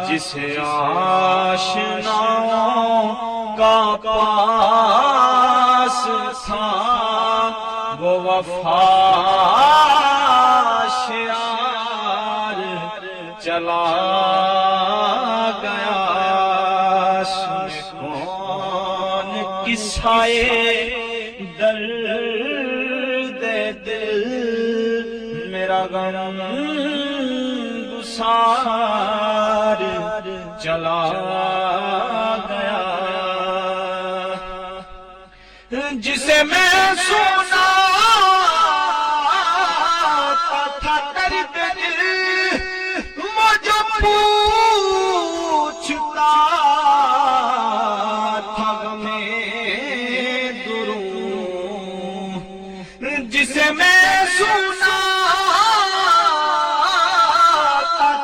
جسے آشناؤں کا پاس تھا وہ وفا شعار چلا گیا۔ سن کون قصۂ درد دل میرا غم گسار چلا گیا۔ جسے میں سنا تھا درد دل وہ جو پوچھتا تھا غمِ درون، جسے میں سنا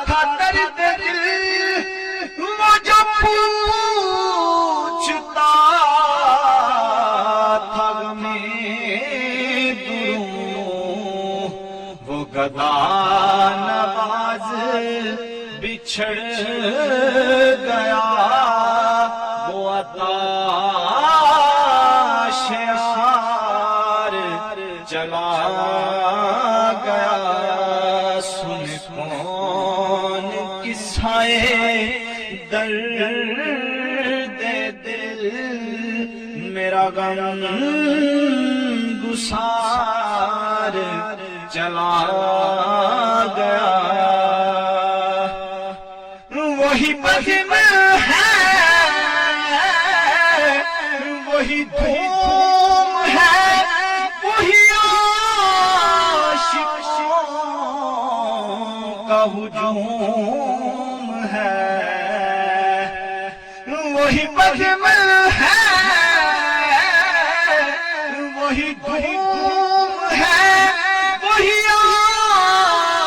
تھا درد دل وہ جو پوچھتا تھا غمِ درون، وہ گدا نواز بچھڑ گیا، وہ عطا شعار چلا گیا۔ سن کون قصۂ درد دل میرا غم گسار چلا گیا۔ وہی بزم ہے وہی دھوم ہے وہی عاشقوں کا ہجوم ہے، وہی بزم ہے وہی دھوم ہے وہی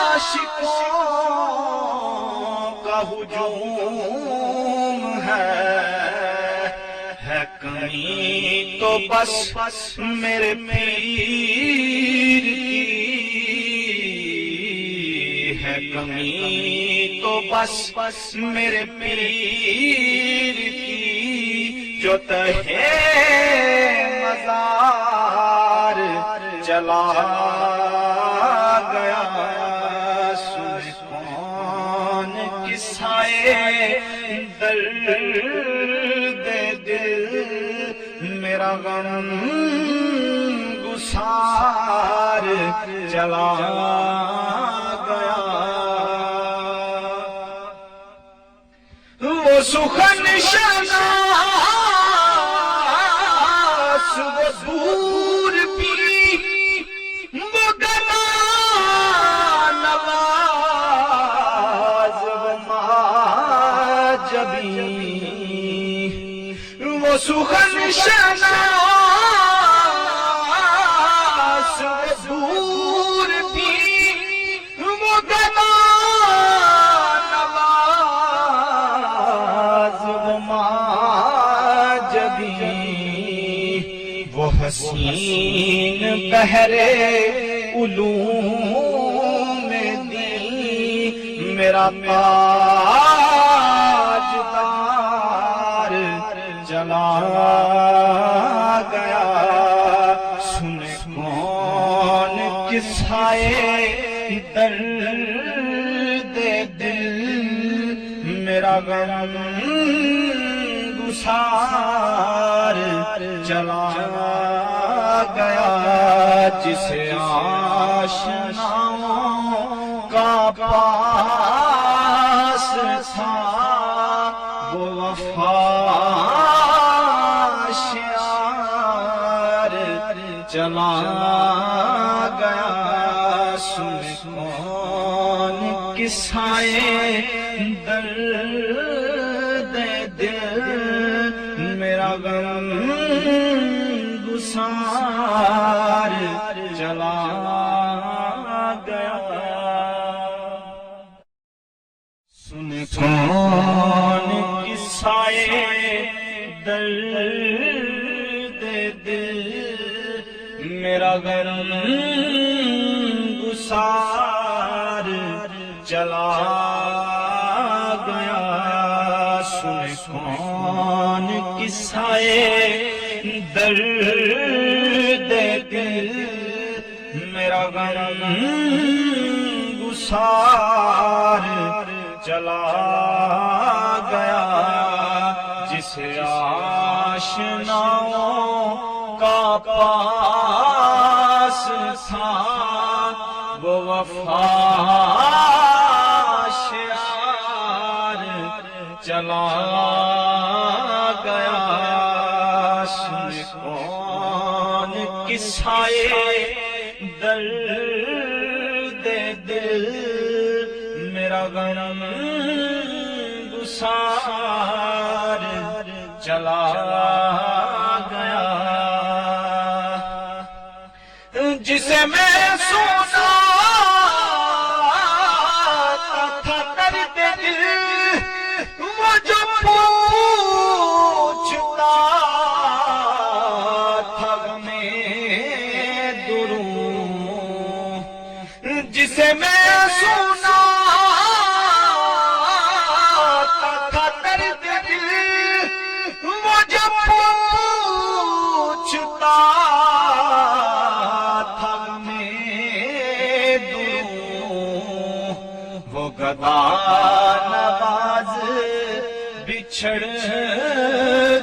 عاشقوں کا ہجوم ہے۔ کمی تو بس میرے پیر کی ہے، کمی تو بس میرے پیر کی جو تہے مزار چلا گیا۔ سن کون قصۂ درد دل میرا غم گسار چلا گیا۔ وہ سخن شناس وہ دور بھی وہ گنا نواز وہ ماجبی، وہ سخن شناس وہ دور بھی وہ گنا نواز وہ ماجبی، وہ حسین بہرے علوم دی میرا تاجدار چلا گیا۔ سن کون قصۂ درد دل میرا غم گسار چلا گیا۔ جسے آشناؤں کا پاس تھا وہ وفا شعار چلا گیا۔ سن کون قصۂ درد دل میرا غم گسار چلا گیا۔ سن کون قصۂ درد دل میرا غم گسار چلا گیا۔ سن کون قصے درد دل میرا غم گسار چلا گیا جسے آشناؤں کا پاس تھا وہ وفا چلا گیا سن کون قصے درد دل میرا غم گسار چلا گیا جسے میں سنا تھا درد دل پوچھتا تھا میں دروں جسے میں سنا تھا درد دل وہ جب پوچھتا تھا میں دروں وہ گدا نواز بچھڑ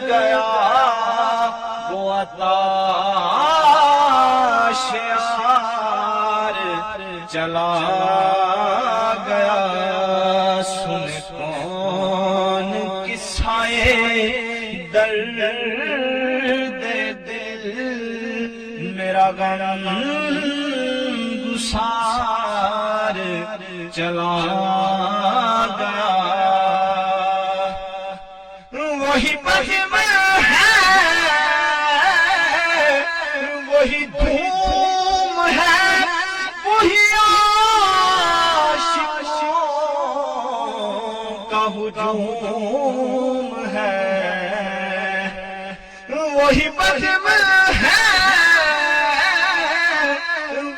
گیا وہ عطا شعار چلا گیا سن کون قصے درد دل میرا غم گسار چلا گیا وہی بہم ہے وہی دھوم ہے وہی عاشقوں کا ہجوم ہے وہی بہم ہے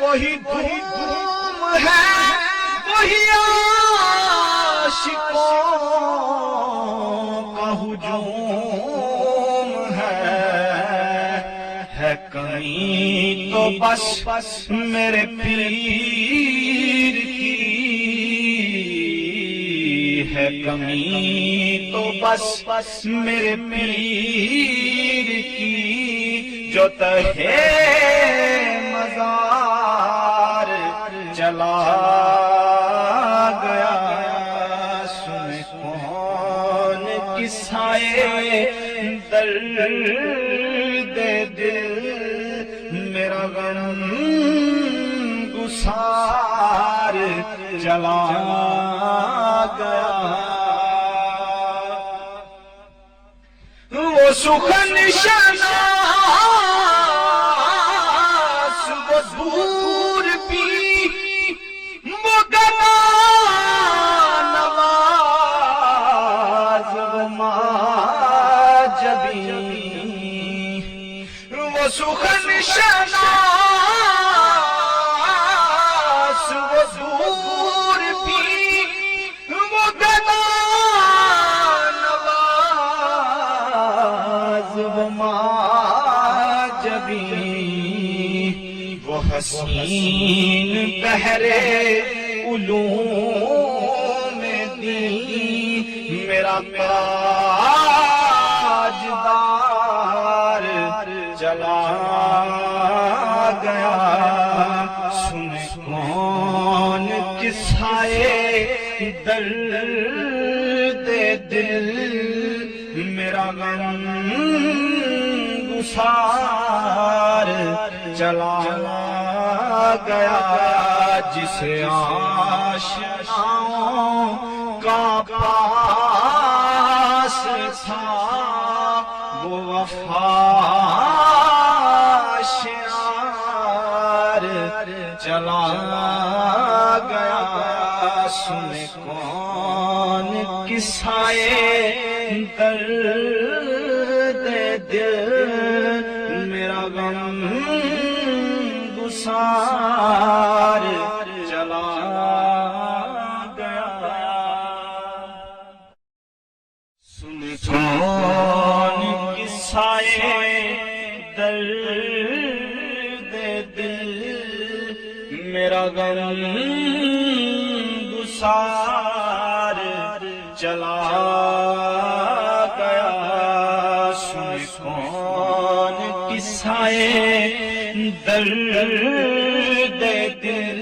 وہی دھوم ہے وہی عاشقوں ہجوم ہے کمی تو بس میرے پیر کی ہے کمی تو بس میرے پیر کی جو تہے مزار چلا گیا سن کون قصے درد دل میرا غم گسار چلا گیا وہ سخن شناس وہ دور بھی وہ گدا نواز وہ ماجبی وہ سخن شناس وہ دور بھی وہ گدا نواز وہ ماجبی وہ حسین بہرے علوم دین میرا تاجدار چلا گیا سن کون قصے درد دل میرا غم گسار چلا گیا جسے آشناؤں کا پاس تھا وہ وفا شعار چلا گیا سن کون قصے درد دل میرا غم گسار چلا گیا سن سائے درد دل میرا غم گسار چلا گیا سن کون قصائے درد دل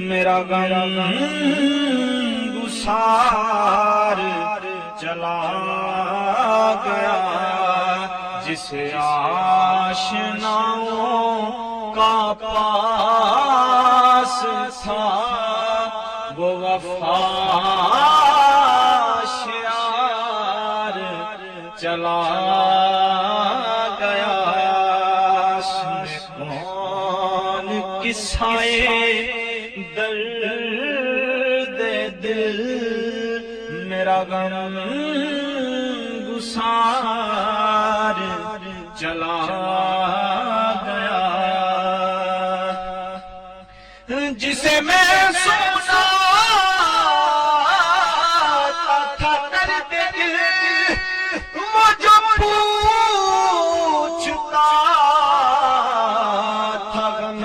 میرا غم گسار چلا گیا جسے آشناؤں کا پاس تھا وہ وفا شیار چلا گیا سن کون قصائے درد دل میرا غم گسار چلا گیا جسے میں سنا تھا درد دل وہ جو پوچھتا تھا غمِ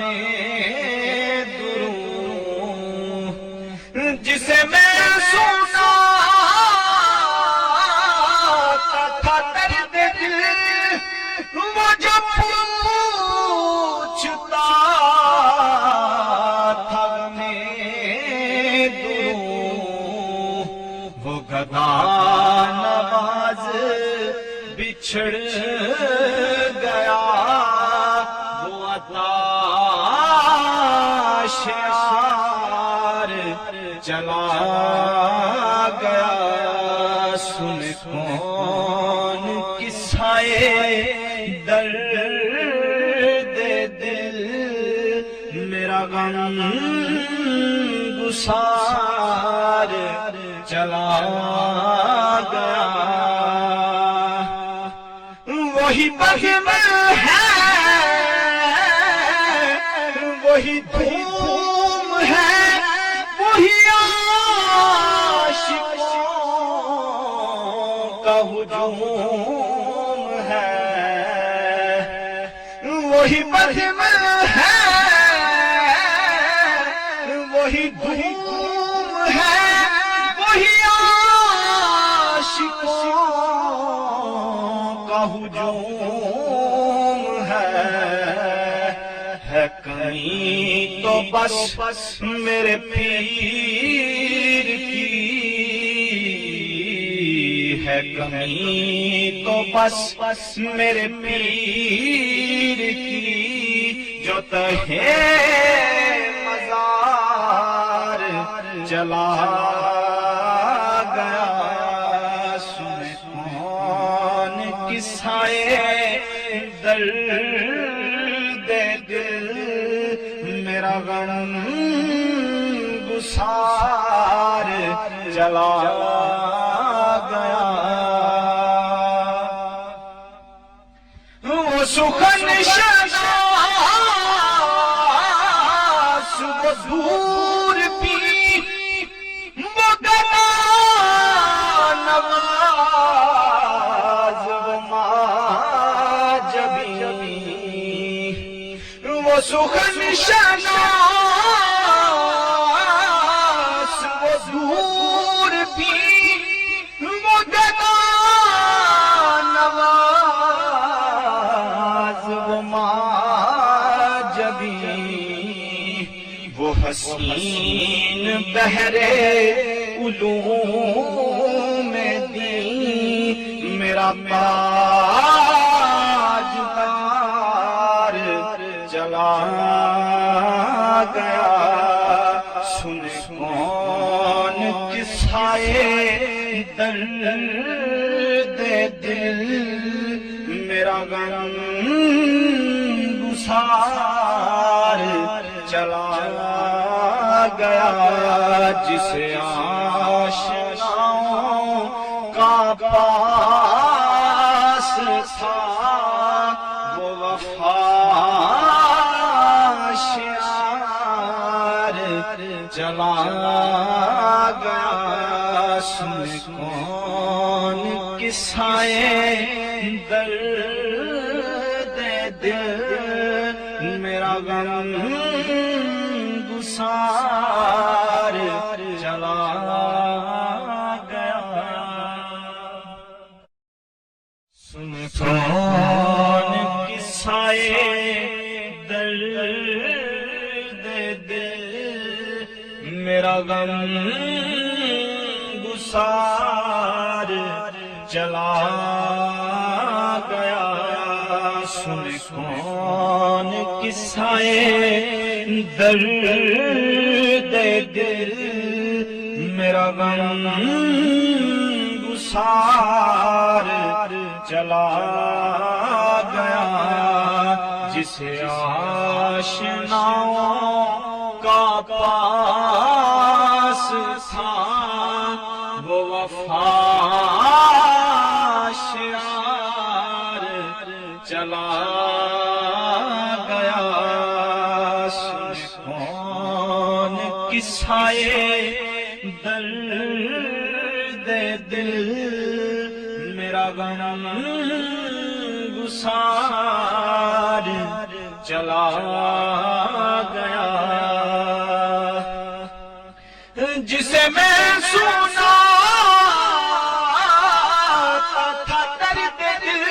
دروں جسے میں سنا تھا درد دل وہ جو پوچھتا تھا غمِ دروں وہ گدا نواز بچھڑ گیا وہ عطا شعار چلا گیا سن کون قصائے درد دل میرا غم گسار چلا گیا وہی بہم ہے وہی دھوم ہے وہی عاشقوں کا ہجوم ہے وہی بہم ہے وہی دھوم ہے وہی عاشقوں کا ہجوم ہے کہیں تو بس میرے پیر کی ہے کہیں تو بس میرے پیر کی جو تہے مزار چلا گیا سن کون قصائے درد دل میرا غم گسار چلا گیا وہ سخن شناس وہ دور پی وہ گدا نواز وہ ماجبی وہ سخن شناس وہ دور پی وہ گدا نواز وہ ماجبی وہ حسین بہرے علوم دین میرا تاجدار چلا گیا سن کون قصائے درد دل میرا غم گسار چلا گیا جسے آشناؤں کا پاس تھا وہ وفا شعار چلا گیا سن کون قصائے درد دل میرا غم گسار چلا گیا سن کون قصائے درد دل میرا غم گسار چلا گیا سن کون قصائے درد دل میرا غم گسار چلا گیا جسے آشناؤں کا پاس تھا وہ وفا شعار چلا گیا سن کون قصائے درد دل میرا غم گسار چلا گیا جسے میں سنا تھا درد دل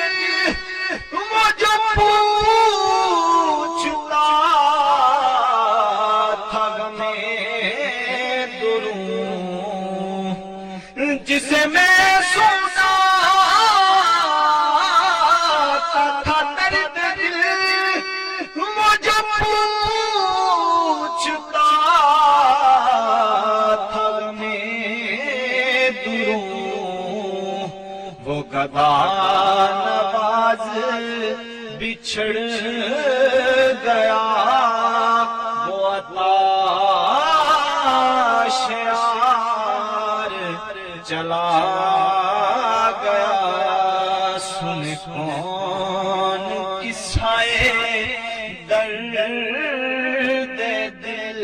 وہ جو پوچھتا تھا غمِ دروں جسے میں سنا تھا درد دل وہ جو پوچھتا وہ گدا نواز بچھڑ گیا وہ عطا شعار چلا گیا سن کون قصائے درد دل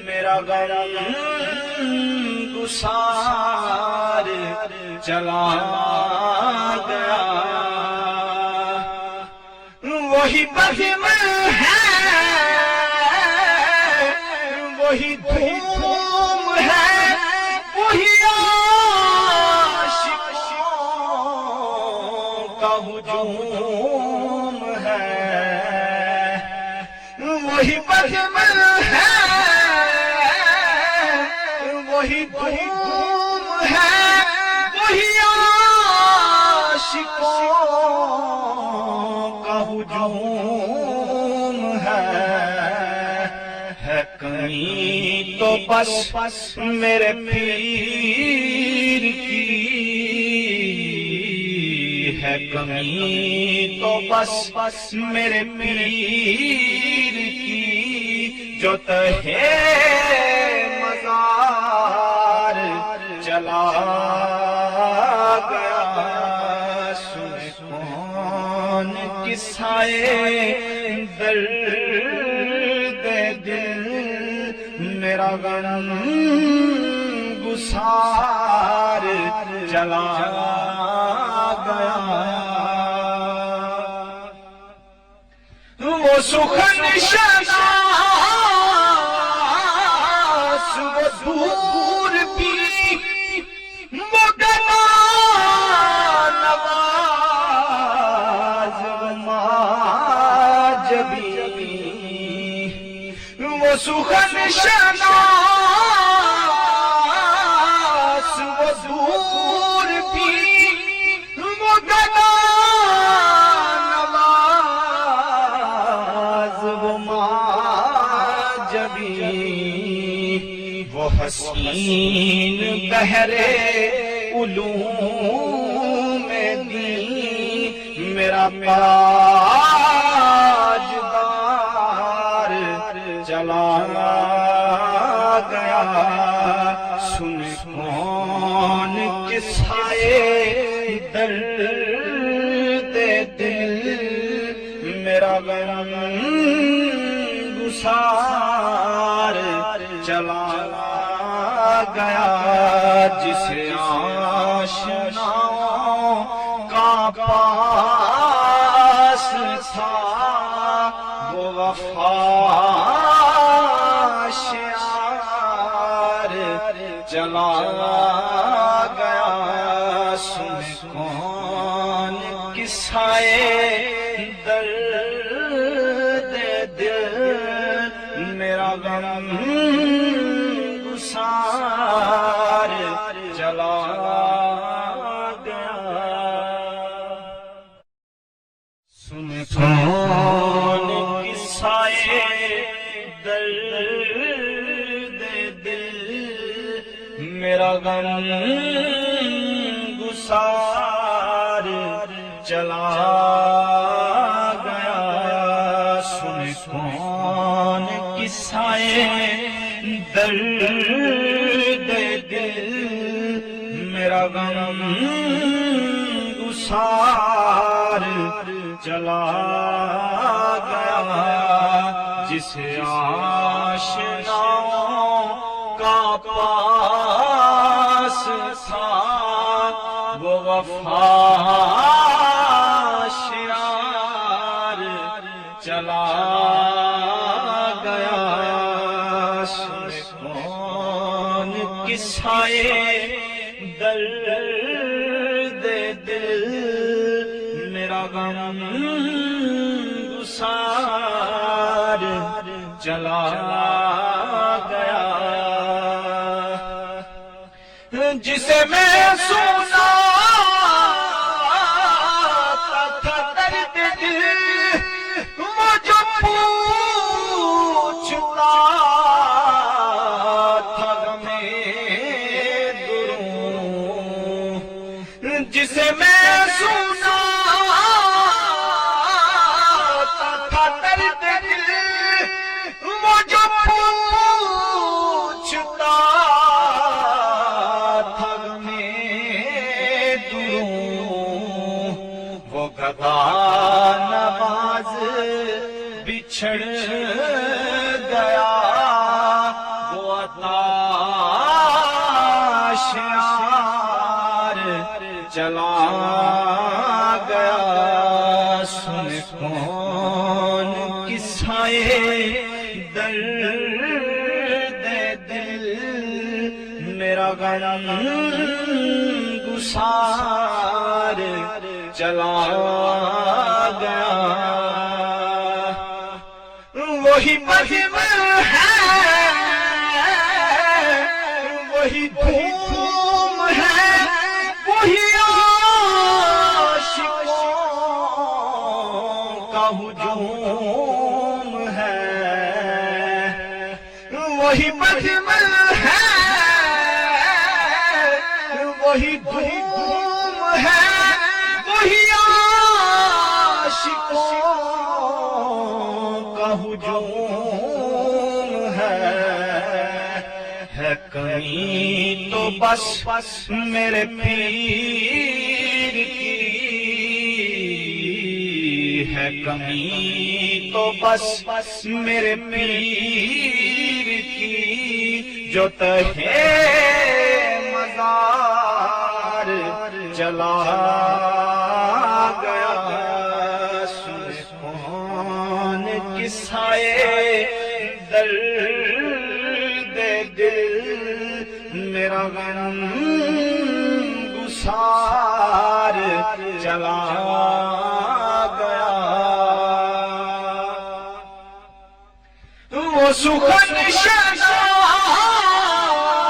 میرا غم گسار چلا گیا وہی بہم ہے وہی دھوم ہے وہی عاشقوں کا ہجوم ہے وہی بہم ہے وہی دھوم ہے وہی عاشقوں کا ہجوم ہے کہیں تو بس میرے پیر کی ہے کہیں تو بس میرے پیر کی جو تہے مزار چلا گیا سن کون قصائے درد دل میرا غم گسار چلا گیا وہ سخن شناس وہ دور بھی وہ گدا نواز وہ ماجبی وہ سخن شناس وہ دور بھی وہ گدا وہ حسین بہرے علوم دین میرا تاجدار چلا گیا سن کون قصائے درد دل میرا غم گسار چلا گیا جسے آشناؤں کا پاس تھا وہ وفا شعار چلا گیا سن کون قصائے درد دل میرا غم گسار چلا گیا سن کون قصائے درد دل میرا غم گسار چلا گیا سن کون قصائے درد دل میرا غم گسار چلا گیا جسے آشناؤں کا پاس تھا وہ وفا شعار چلا گیا سن کون قصائے درد دل میرا غم گسار چلا گیا جسے میں سنا تھا درد دل وہ جو پوچھتا تھا غمِ دروں جسے میں سنا تھا درد دل وہ جو پوچھتا گدا نواز بچھڑ گیا وہ عطا شعار چلا گیا سن کون قصائے درد دل میرا غم گسار چلا گیا وہی بزم ہے وہی دھوم ہے وہی عاشقوں کا ہجوم ہے وہی بزم ہے وہی دھوم ہے وہی عاشقوں کا ہجوم ہے کمی تو بس میرے پیر کی ہے کمی تو بس میرے پیر کی جو تہے مزار چلا گیا سن کون قصائے درد دل میرا غم گسار چلا گیا وہ سخن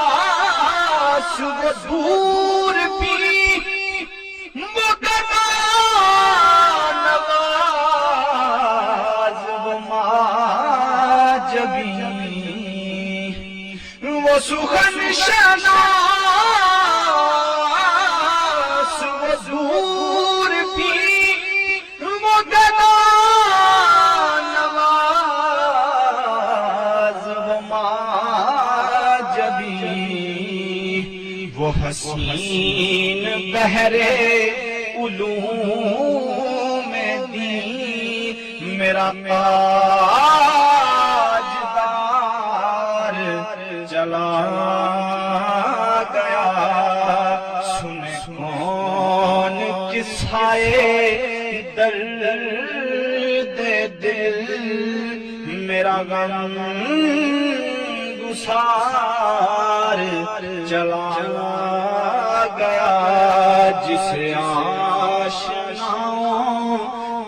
شناس وہ دور بھی وہ گدا نواز وہ ماجبی وہ سخن شناس وہ دور بھی وہ گدا وہ حسین بہرے علوم دین میرا تاجدار چلا کون قصائے درد دل میرا غم گسار چلا گیا جسے آشناؤں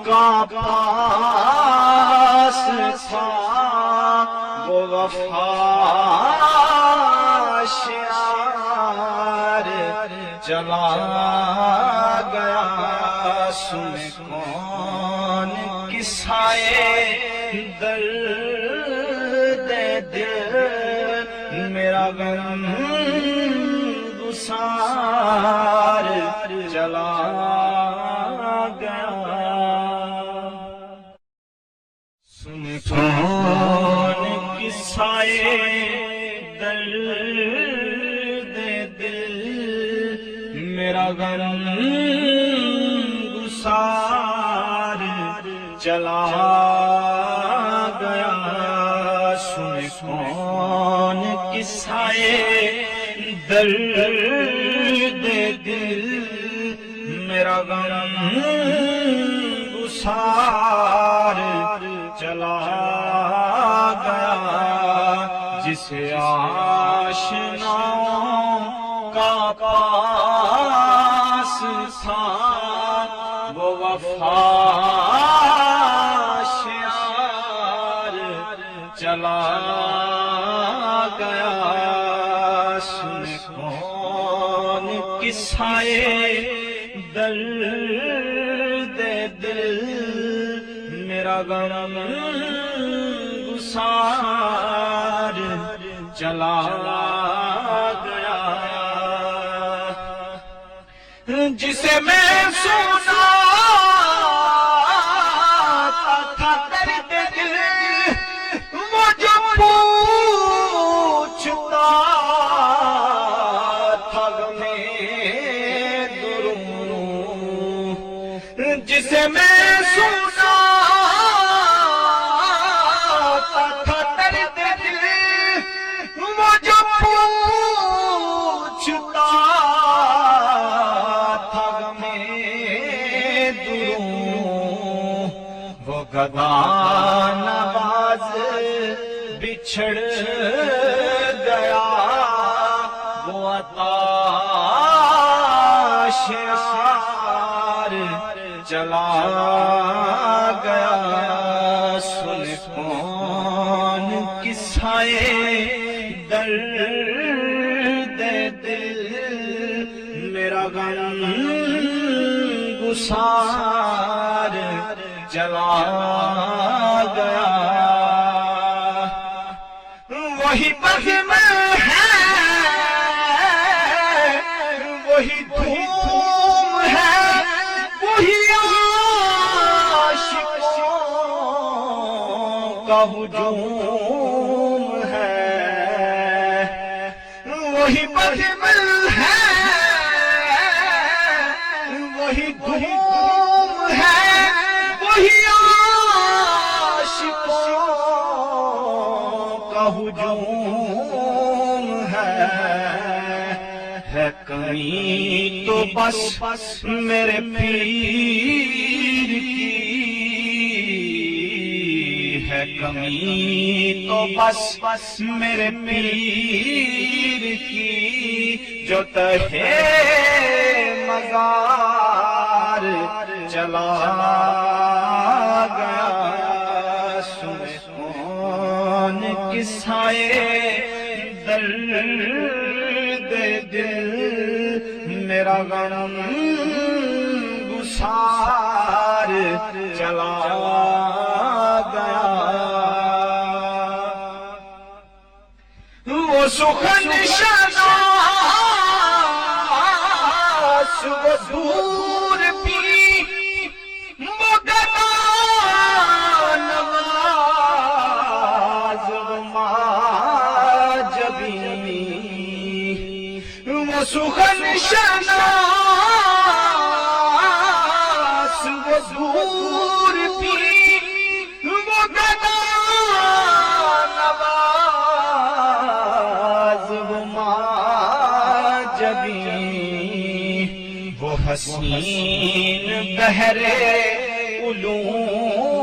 کا پاس تھا وہ وفا شعار چلا گیا سن کون قصائے درد دل میرا غم گسار چلا گیا سن کون قصائے درد دل میرا غم گسار چلا گیا سن کون قصائے درد دل میرا غم گسار چلا گیا جسے آشناؤں کا پاس تھا وہ وفا شعار چلا گیا سن کون قصائے درد دل میرا غم گسار چلا گیا جسے میں سنا تھا درد دل وہ جو پوچھتا تھا غمِ درون جسے میں سنا تھا درد دل وہ جو پوچھتا گدا نواز بچھڑ گیا وہ عطا شعار چلا گیا سن کون قصائے درد دل میرا غم گسار چلا گیا وہی بزم ہے وہی دھوم ہے وہی عاشقوں کا ہجوم ہے وہی بزم ہے وہی دھوم ہے وہی عاشقوں کا ہجوم ہے کمی تو بس میرے پیر کی ہے کمی تو بس میرے پیر کی جو تہے مزار چلا گیا سن کون قصائے درد دل میرا غم گسار چلا گیا وہ سخن شناس وہ دور پی وہ گدا نواز وہ ماجبی وہ سخن شناس وہ دور پی وہ گدا نواز وہ ماجبی حسین بہر علوم